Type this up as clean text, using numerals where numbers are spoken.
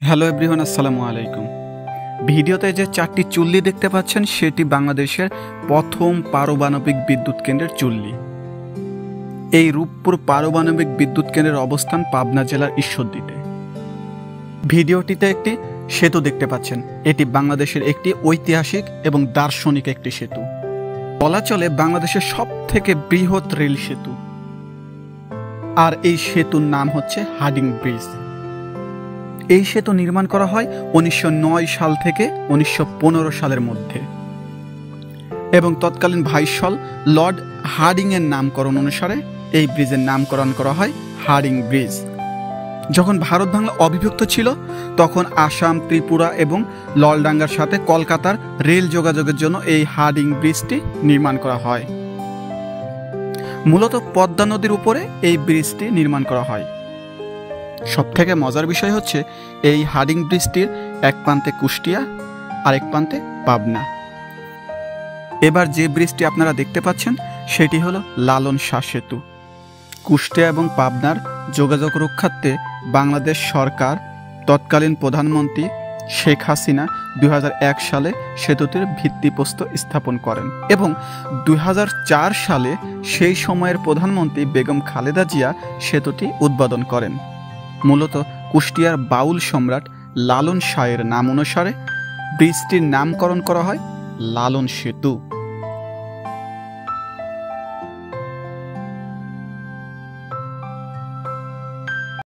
Hello everyone, আসসালামু আলাইকুম। ভিডিওতে যে 4টি চুল্লি দেখতে পাচ্ছেন সেটি বাংলাদেশের প্রথম পারমাণবিক বিদ্যুৎ কেন্দ্রের চুল্লি। এই রূপপুর পারমাণবিক বিদ্যুৎ কেন্দ্রের অবস্থান পাবনা জেলার ঈশ্বরদীতে। ভিডিওটিতে একটি সেতু দেখতে পাচ্ছেন। এটি বাংলাদেশের একটি ঐতিহাসিক এবং দার্শনিক একটি সেতু। বলা চলে বাংলাদেশের সবথেকে বৃহৎ রেল সেতু। আর এই সেতুর নাম হচ্ছে হার্ডিং ব্রিজ। এই সেতু নির্মাণ করা হয় 1909 সাল থেকে 1915 সালের মধ্যে এবং তৎকালীন ভাইসরয় লর্ড হার্ডিং এর নামকরণ অনুসারে এই ব্রিজের নামকরণ করা হয় হার্ডিং ব্রিজ। যখন ভারত বাংলা অবিভক্ত ছিল তখন আসাম, ত্রিপুরা এবং ললডাঙ্গার সাথে কলকাতার রেল যোগাযোগের জন্য এই হার্ডিং ব্রিজটি নির্মাণ করা হয়। মূলত পদ্মা নদীর উপরে এই ব্রিজটি নির্মাণ করা হয়। সবথেকে মজার বিষয় হচ্ছে এই হার্ডিং ব্রিজটির এক প্রান্তে কুষ্টিয়া আর এক প্রান্তে পাবনা। এবার যে ব্রিজটি আপনারা দেখতে পাচ্ছেন সেটি হলো লালন শাহ সেতু। কুষ্টিয়া এবং পাবনার যোগাযোগ রক্ষার্থে বাংলাদেশ সরকার তৎকালীন প্রধানমন্ত্রী শেখ হাসিনা 2001 সালে সেতুটির ভিত্তিপ্রস্তর স্থাপন করেন এবং 2004 সালে সেই সময়ের প্রধানমন্ত্রী বেগম খালেদা জিয়া সেতুটি উদ্বোধন করেন। মূলত কুষ্টিয়ার বাউল সম্রাট লালন শাহের নাম অনুসারে ব্রিজটির নামকরণ করা হয় লালন সেতু।